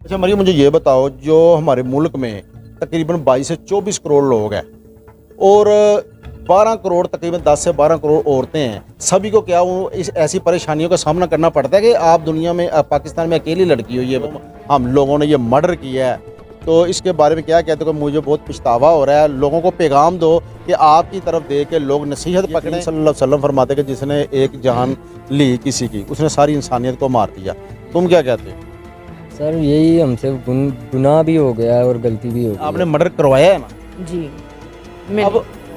अच्छा मरियम, मुझे ये बताओ, जो हमारे मुल्क में तकरीबन 22 से 24 करोड़ लोग हैं और 12 करोड़, तकरीबन 10 से 12 करोड़ औरतें हैं, सभी को क्या वो इस ऐसी परेशानियों का सामना करना पड़ता है कि आप दुनिया में पाकिस्तान में अकेली लड़की हो, ये हम लोगों ने ये मर्डर किया है, तो इसके बारे में क्या कहते हो? कि मुझे बहुत पछतावा हो रहा है, लोगों को पैगाम दो कि आपकी तरफ देख के लोग नसीहत पकड़ें। सल्लल्लाहु अलैहि वसल्लम फरमाते कि जिसने एक जान ली किसी की, उसने सारी इंसानियत को मार दिया। तुम क्या कहते हो? सर यही हमसे गुनाह भी हो गया है और गलती भी हो गई आपने मर्डर करवाया है ना? जी।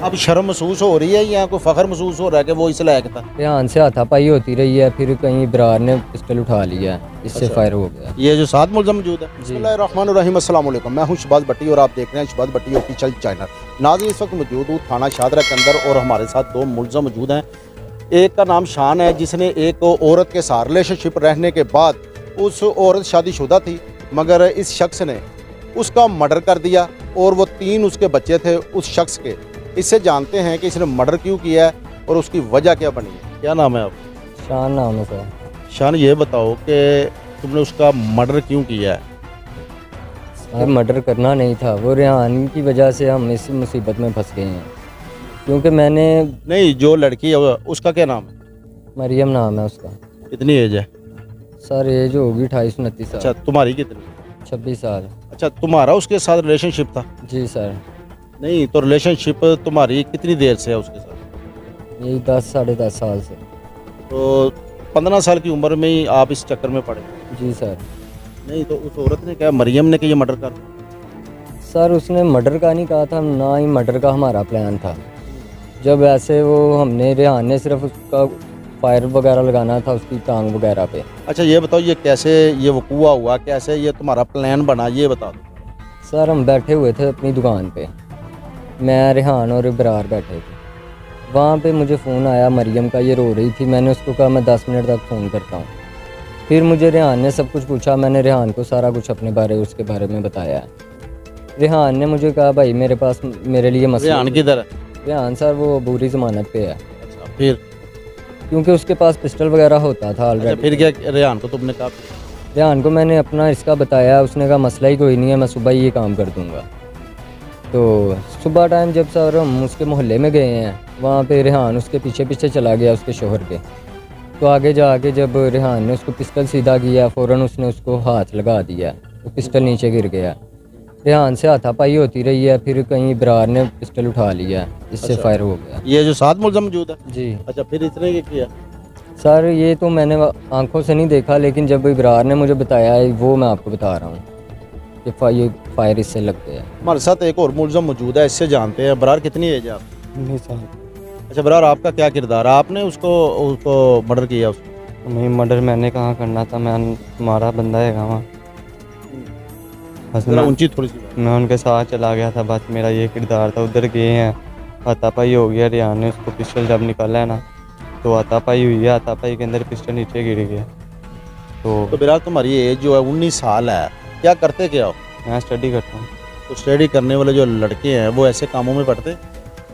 अब शर्म महसूस हो रही है या कोई फख्र महसूस हो रहा है कि वो इस लायक था? ध्यान से हाथापाई होती रही है, फिर कहीं इब्रार ने पिस्टल उठा लिया, इससे अच्छा। फायर हो गया। ये जो साथ मुलज़म मौजूद है। जी। बिस्मिल्लाहिर्रहमानिर्रहीम, अस्सलाम वालेकुम। मैं हूं शहबाज भट्टी और आप देख रहे हैं शहबाज भट्टी ऑफिशियल चैनल। नाज़रीन, इस वक्त मौजूद हूँ थाना शाहदरा के अंदर और हमारे साथ दो मुलज़म मौजूद हैं। एक का नाम शान है, जिसने एक औरत के साथ रिलेशनशिप रहने के बाद उस औरत शादीशुदा थी, मगर इस शख्स ने उसका मर्डर कर दिया और वो 3 उसके बच्चे थे उस शख्स के। इससे जानते हैं कि इसने मर्डर क्यों किया है और उसकी वजह क्या बनी है। क्या नाम है आप? शान नाम है सर। शान, ये बताओ कि तुमने उसका मर्डर क्यों किया है? सर मर्डर करना नहीं था, वो रेहान की वजह से हम इस मुसीबत में फंस गए हैं। क्योंकि मैंने नहीं, जो लड़की है उसका क्या नाम है? मरियम नाम है उसका। कितनी एज है? सर एज होगी 28-29 अच्छा, साल। तुम्हारी कितनी? 26 साल। अच्छा, तुम्हारा उसके साथ रिलेशनशिप था? जी सर। नहीं, तो रिलेशनशिप तुम्हारी कितनी देर से है उसके साथ? यही 10-10.5 साल से। तो 15 साल की उम्र में ही आप इस चक्कर में पड़े? जी सर। नहीं, तो उस औरत ने क्या, मरियम ने कि ये मर्डर कर दिया? सर उसने मर्डर का नहीं कहा था, ना ही मर्डर का हमारा प्लान था। जब ऐसे वो हमने रेहान ने सिर्फ उसका फायर वगैरह लगाना था उसकी टांग वगैरह पे। अच्छा, ये बताओ, ये कैसे ये वकूआ हुआ, कैसे ये तुम्हारा प्लान बना, ये बता दो। सर हम बैठे हुए थे अपनी दुकान पे, मैं रेहान और इब्रार बैठे थे। वहाँ पे मुझे फ़ोन आया मरियम का, ये रो रही थी। मैंने उसको कहा मैं 10 मिनट तक फ़ोन करता हूँ। फिर मुझे रेहान ने सब कुछ पूछा, मैंने रेहान को सारा कुछ अपने उसके बारे में बताया। रेहान ने मुझे कहा भाई मेरे पास मेरे लिए मसला। रेहान किधर है? रेहान सर वो बुरी ज़मानत पे है। अच्छा, फिर? क्योंकि उसके पास पिस्टल वगैरह होता था अच्छा, ऑलरेडी। फिर क्या रेहान को तुमने कहा? रेहान को मैंने अपना इसका बताया, उसने कहा मसला ही कोई नहीं है, मैं सुबह ही ये काम कर दूंगा। तो सुबह टाइम जब सर हम उसके मोहल्ले में गए हैं, वहाँ पे रेहान उसके पीछे पीछे चला गया उसके शोहर के। तो आगे जाके जब रेहान ने उसको पिस्टल सीधा किया, फ़ौरन उसने उसको हाथ लगा दिया, तो पिस्टल नीचे गिर गया। रेहान से हाथापाई होती रही है, फिर कहीं इब्रार ने पिस्टल उठा लिया, इससे अच्छा। फायर हो गया। ये जो साथ मुलज़म मौजूद है? जी अच्छा, फिर इसने क्या किया? सर ये तो मैंने आंखों से नहीं देखा, लेकिन जब इब्रार ने मुझे बताया है वो मैं आपको बता रहा हूँ कि ये फायर इससे लग गया। हमारे साथ एक और मुलज़म मौजूद है, इससे जानते हैं। बरार, कितनी एज है आप? 19 साल। अच्छा बरार, आपका क्या किरदार है? आपने उसको मर्डर किया? उसको नहीं, मर्डर मैंने कहाँ करना था, मैं तुम्हारा बंदा है वहाँ। बस जरा ऊंची थोड़ी सी बात। मैं उनके साथ चला गया था, बस मेरा ये किरदार था। उधर गए हैं, हाथापाई हो गया, रेहान ने उसको पिस्टल जब निकाला है ना, तो हाथापाई हुई है, हाथापाई के अंदर पिस्टल नीचे गिर गया। तो बरार, तुम्हारी एज जो है 19 साल है, क्या करते क्या हो? मैं स्टडी करता हूँ। तो स्टडी करने वाले जो लड़के हैं वो ऐसे कामों में पड़ते?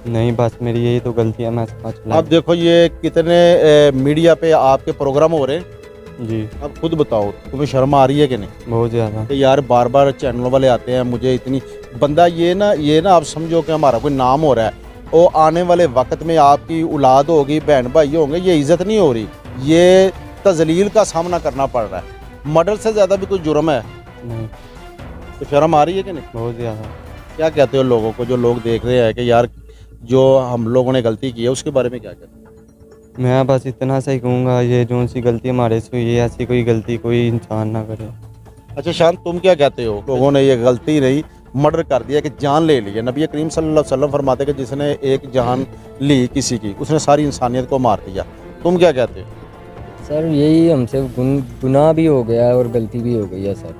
नहीं, बस मेरी यही तो गलती है, मैं समझ चला। अब देखो, ये कितने मीडिया पे आपके प्रोग्राम हो रहे हैं, जी अब खुद बताओ, तुम्हें शर्म आ रही है कि नहीं? बहुत ज़्यादा। कि यार बार बार चैनल वाले आते हैं, मुझे इतनी बंदा ये ना आप समझो कि हमारा कोई नाम हो रहा है, और आने वाले वक्त में आपकी औलाद होगी, बहन भाई होंगे, ये इज़्ज़त नहीं हो रही, ये तजलील का सामना करना पड़ रहा है। मर्डर से ज़्यादा भी कोई जुर्म है? नहीं, तो शर्म आ रही है कि नहीं? बहुत ज़्यादा। क्या कहते हो लोगों को, जो लोग देख रहे हैं कि यार जो हम लोगों ने गलती की है उसके बारे में क्या कहते हो? मैं बस इतना सा ही कहूँगा, ये जो सी गलती हमारे से हुई है, ऐसी कोई गलती कोई इंसान ना करे। अच्छा शान, तुम क्या कहते हो? लोगों ने ये गलती नहीं, मर्डर कर दिया, कि जान ले ली है। नबी करीम सल्लल्लाहु अलैहि वसल्लम फरमाते कि जिसने एक जान ली किसी की, उसने सारी इंसानियत को मार दिया। तुम क्या कहते हो? सर यही हमसे गुनाह भी हो गया है और गलती भी हो गई है सर।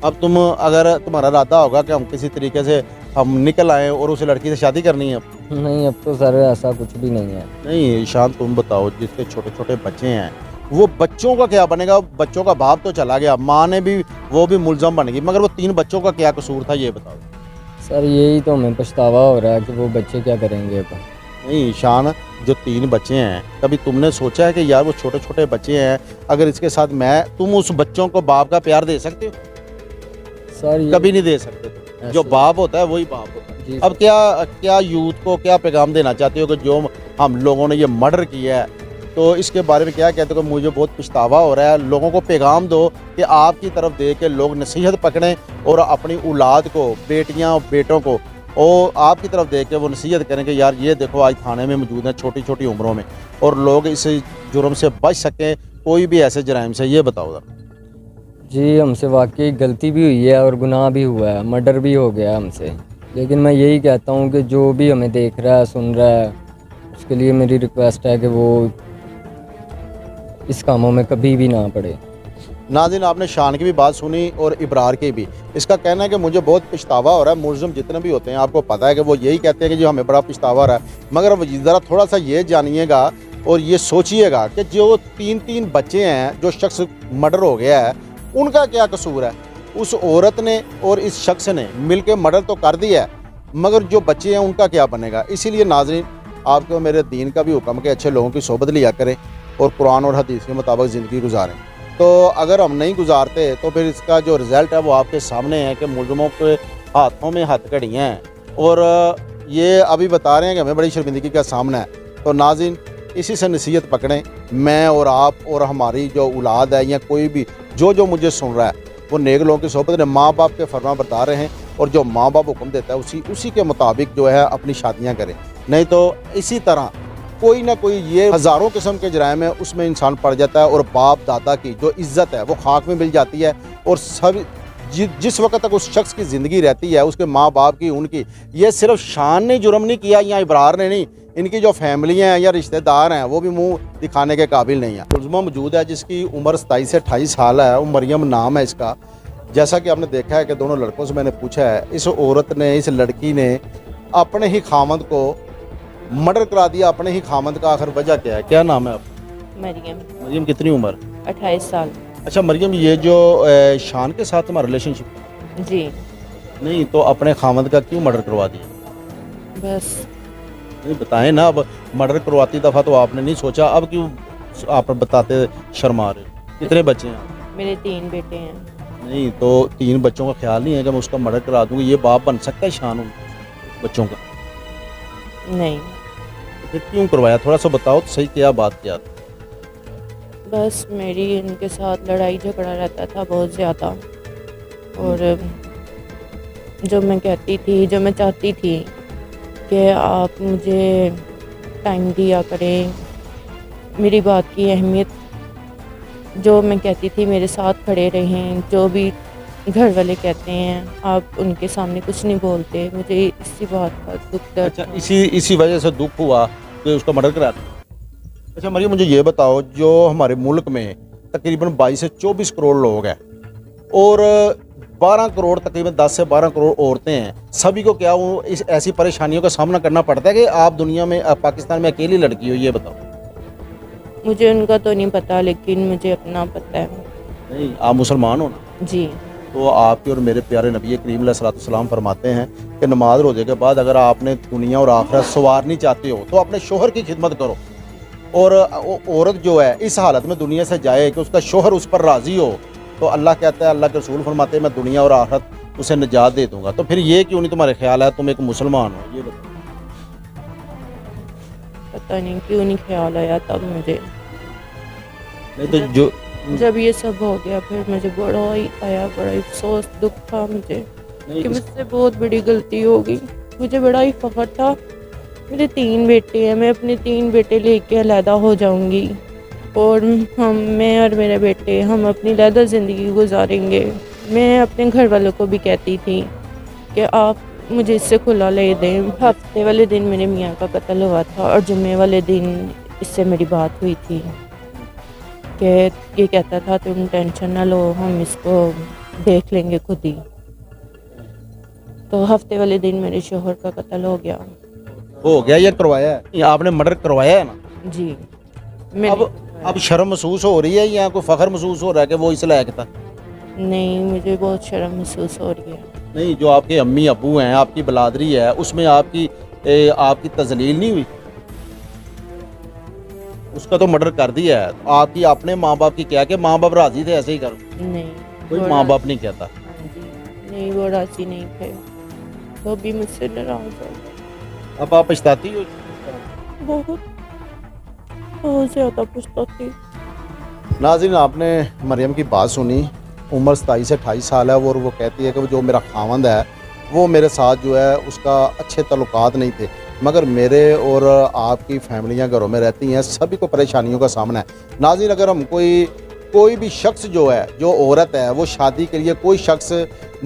अब तुम, अगर तुम्हारा इरादा होगा कि हम किसी तरीके से हम निकल आए और उस लड़की से शादी करनी है? अब नहीं, अब तो सर ऐसा कुछ भी नहीं है। नहीं शान, तुम बताओ, जिसके छोटे छोटे बच्चे हैं वो बच्चों का क्या बनेगा? बच्चों का बाप तो चला गया, माँ ने भी, वो भी मुलज़म बन गई, मगर वो 3 बच्चों का क्या कसूर था, ये बताओ। सर यही तो हमें पछतावा हो रहा है कि वो बच्चे क्या करेंगे अब। नहीं शान, जो 3 बच्चे हैं, कभी तुमने सोचा है कि यार वो छोटे छोटे बच्चे हैं, अगर इसके साथ तुम उस बच्चों को बाप का प्यार दे सकते हो? सर ये कभी नहीं दे सकते तुम। जो ऐसे- बाप होता है वही बाप होता है। जी अब क्या यूथ को क्या पैगाम देना चाहते हो कि जो हम लोगों ने ये मर्डर किया है, तो इसके बारे में क्या कहते हो कि मुझे बहुत पछतावा हो रहा है? लोगों को पैगाम दो कि आपकी तरफ देख के लोग नसीहत पकड़ें और अपनी औलाद को, बेटियां बेटों को, और आपकी तरफ देख के वो नसीहत करें कि यार ये देखो आज थाने में मौजूद हैं छोटी छोटी उम्रों में, और लोग इस जुर्म से बच सकें, कोई भी ऐसे जराइम से। ये बताओ ज़रा। जी, हमसे वाकई गलती भी हुई है और गुनाह भी हुआ है, मर्डर भी हो गया हमसे। लेकिन मैं यही कहता हूँ कि जो भी हमें देख रहा है, सुन रहा है, उसके लिए मेरी रिक्वेस्ट है कि वो इस कामों में कभी भी ना पड़े। नाज़रीन, आपने शान की भी बात सुनी और इब्रार की भी। इसका कहना है कि मुझे बहुत पछतावा हो रहा है। मुलज़िम जितने भी होते हैं आपको पता है कि वो यही कहते हैं कि जो हमें बड़ा पछतावा हो रहा है, मगर अब ज़रा थोड़ा सा ये जानिएगा और ये सोचिएगा कि जो 3 बच्चे हैं, जो शख्स मर्डर हो गया है, उनका क्या कसूर है? उस औरत ने और इस शख्स ने मिलकर मर्डर तो कर दिया है, मगर जो बच्चे हैं उनका क्या बनेगा? इसीलिए नाज़रीन, आपको मेरे दीन का भी हुक्म कि अच्छे लोगों की सोबत लिया करें और कुरान और हदीस के मुताबिक ज़िंदगी गुजारें। तो अगर हम नहीं गुजारते तो फिर इसका जो रिज़ल्ट है वो आपके सामने है कि मुलज़िमों के हाथों में हथकड़ियाँ हैं और ये अभी बता रहे हैं कि हमें बड़ी शर्मिंदगी का सामना है। तो नाज़रीन, इसी से नसीहत पकड़ें। मैं और आप और हमारी जो औलाद है या कोई भी जो मुझे सुन रहा है, वो नेक लोगों की सोबत में माँ बाप के फरमा बरदार रहें और जो माँ बाप हुक्म देता है उसी के मुताबिक जो है अपनी शादियाँ करें। नहीं तो इसी तरह कोई ना कोई ये हज़ारों किस्म के जराइम है, उसमें इंसान पड़ जाता है और बाप दादा की जो इज़्ज़त है वो खाक में मिल जाती है। और सब जिस वक्त तक उस शख्स की ज़िंदगी रहती है, उसके माँ बाप की, उनकी, ये सिर्फ शान ने जुर्म नहीं किया या इब्रार ने नहीं, इनकी जो फैमिलियाँ हैं या रिश्तेदार हैं वो भी मुंह दिखाने के काबिल नहीं है। मुलज़िमा मौजूद है जिसकी उम्र 27 से 28 साल है, वो मरियम नाम है इसका। जैसा कि आपने देखा है कि दोनों लड़कों से मैंने पूछा है, इस औरत ने, इस लड़की ने अपने ही खामद को मर्डर करा दिया। अपने ही खामद का आखिर वजह क्या है? क्या नाम है आपका? मरियम। मरियम कितनी उम्र? 28 साल। अच्छा मरियम, ये जो शान के साथ तुम्हारा रिलेशनशिप जी। नहीं, तो अपने खामद का क्यों मर्डर करवा दिया? बस नहीं बताएं ना। अब मर्डर करवाती दफ़ा तो आपने नहीं सोचा, अब क्यों आप बताते शर्मा रहे हो? कितने बच्चे हैं आप? मेरे 3 बेटे हैं। नहीं, तो 3 बच्चों का ख्याल नहीं है कि मैं उसका मर्डर करा दूँगी? ये बाप बन सकता है शान उन बच्चों का? नहीं, तो फिर क्यों करवाया? थोड़ा सा बताओ तो सही, क्या बात क्या थी? बस मेरी इनके साथ लड़ाई झगड़ा रहता था बहुत ज़्यादा, और जो मैं कहती थी, जो मैं चाहती थी कि आप मुझे टाइम दिया करें, मेरी बात की अहमियत, जो मैं कहती थी मेरे साथ खड़े रहें, जो भी घर वाले कहते हैं आप उनके सामने कुछ नहीं बोलते, मुझे इसी बात का दुख दर्द अच्छा, था। इसी वजह से दुख हुआ कि उसका मर्डर करा दिया। अच्छा मरियम, मुझे ये बताओ, जो हमारे मुल्क में तकरीबन 22 से 24 करोड़ लोग हैं और 12 करोड़, तकरीबन 10 से 12 करोड़ औरतें हैं, सभी को क्या वो इस ऐसी परेशानियों का सामना करना पड़ता है कि आप दुनिया में, पाकिस्तान में अकेली लड़की हो? ये बताओ। मुझे उनका तो नहीं पता, लेकिन मुझे अपना पता है। नहीं, आप मुसलमान हो ना? जी। तो आपके और मेरे प्यारे नबी करीम अलैहिस्सलाम फरमाते हैं कि नमाज रोजे के बाद अगर आपने दुनिया और आखिरत संवारनी चाहते हो तो अपने शोहर की खिदमत करो। और औरत जो है इस हालत में दुनिया से जाए कि उसका शोहर उस पर राज़ी हो, तो अल्लाह कहता है, अल्लाह के रसूल फरमाते हैं, मैं दुनिया और आखिरत उसे निजात दे दूंगा। तो फिर ये क्यों नहीं तुम्हारे ख्याल है तुम एक मुसलमान हो? ये बताओ। पता नहीं क्यों नहीं ख्याल आया तब मुझे। नहीं तो जो जब ये सब हो गया फिर मुझे बड़ा ही आया, बड़ा ही अफसोस, दुख था मुझे नहीं, कि मुझसे बहुत बड़ी गलती हो गई। मुझे बड़ा ही फख्र था, मेरे 3 बेटे हैं, मैं अपने 3 बेटे लेके अलहदा हो जाऊंगी और मैं और मेरे बेटे हम अपनी अलहदा ज़िंदगी गुजारेंगे। मैं अपने घर वालों को भी कहती थी कि आप मुझे इससे खुला ले दें। हफ्ते वाले दिन मेरे मियाँ का कत्ल हुआ था और जुम्मे वाले दिन इससे मेरी बात हुई थी कि ये कहता था तुम टेंशन ना लो, हम इसको देख लेंगे खुद ही। तो हफ्ते वाले दिन मेरे शोहर का कत्ल हो गया। हो गया या करवाया है? ये आपने मर्डर करवाया है ना? जी। मैंने अब शर्म महसूस हो रही है या कोई फ़ख्र महसूस हो रहा है कि वो इस लायक था? नहीं, मुझे बहुत शर्म महसूस हो रही है। नहीं, जो आपके अम्मी अबू हैं, आपकी बलादरी है, उसमें आपकी तजलील नहीं हुई? उसका तो मर्डर कर दिया है। आपकी अपने माँ बाप की क्या कि माँ बाप राजी थे ऐसे ही करो? नहीं, कोई वो माँ बाप राजी- नहीं कहता। हाँ जी, नहीं वो राजी नहीं थे, वो भी मुझसे नाराज है। अब आप पछताती हो? बहुत बहुत ज़्यादा पछताती। नाज़रीन, आपने मरियम की बात सुनी। उम्र 27 से 28 साल है और वो कहती है कि वो जो मेरा खावंद है वो मेरे साथ जो है उसका अच्छे ताल्लुकात नहीं थे, मगर मेरे और आपकी फैमिलियां घरों में रहती हैं, सभी को परेशानियों का सामना है। नाज़रीन, अगर हम कोई भी शख्स जो है, जो औरत है, वो शादी के लिए कोई शख्स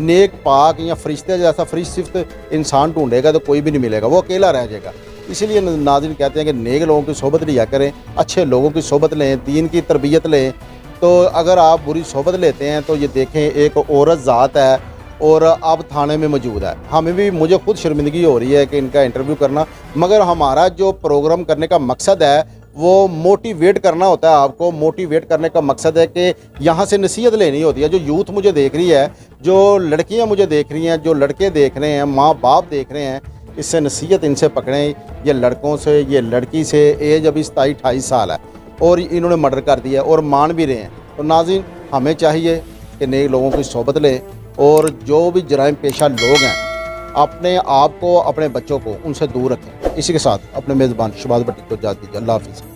नेक पाक या फरिश्ते जैसा फरिश्त इंसान ढूंढेगा तो कोई भी नहीं मिलेगा, वो अकेला रह जाएगा। इसीलिए नाज़रीन कहते हैं कि नेक लोगों की सोबत लिया करें, अच्छे लोगों की सोबत लें, दीन की तरबियत लें। तो अगर आप बुरी सोबत लेते हैं तो ये देखें, एक औरत ज़ात है और अब थाने में मौजूद है। हमें भी, मुझे खुद शर्मिंदगी हो रही है कि इनका इंटरव्यू करना, मगर हमारा जो प्रोग्राम करने का मकसद है वो मोटिवेट करना होता है। आपको मोटिवेट करने का मकसद है कि यहाँ से नसीहत लेनी होती है। जो यूथ मुझे देख रही है, जो लड़कियाँ मुझे देख रही हैं, जो लड़के देख रहे हैं, माँ बाप देख रहे हैं, इससे नसीहत इनसे पकड़ें। ये लड़कों से, ये लड़की से, एज अभी 27-28 साल है और इन्होंने मर्डर कर दिया और मान भी रहे हैं। तो नाज़रीन, हमें चाहिए कि नए लोगों की सोबत लें और जो भी जराइम पेशा लोग हैं अपने आप को, अपने बच्चों को उनसे दूर रखें। इसी के साथ अपने मेज़बान शहबाज भट्टी को इजाज़त दीजिए। अल्लाह हाफ़िज़।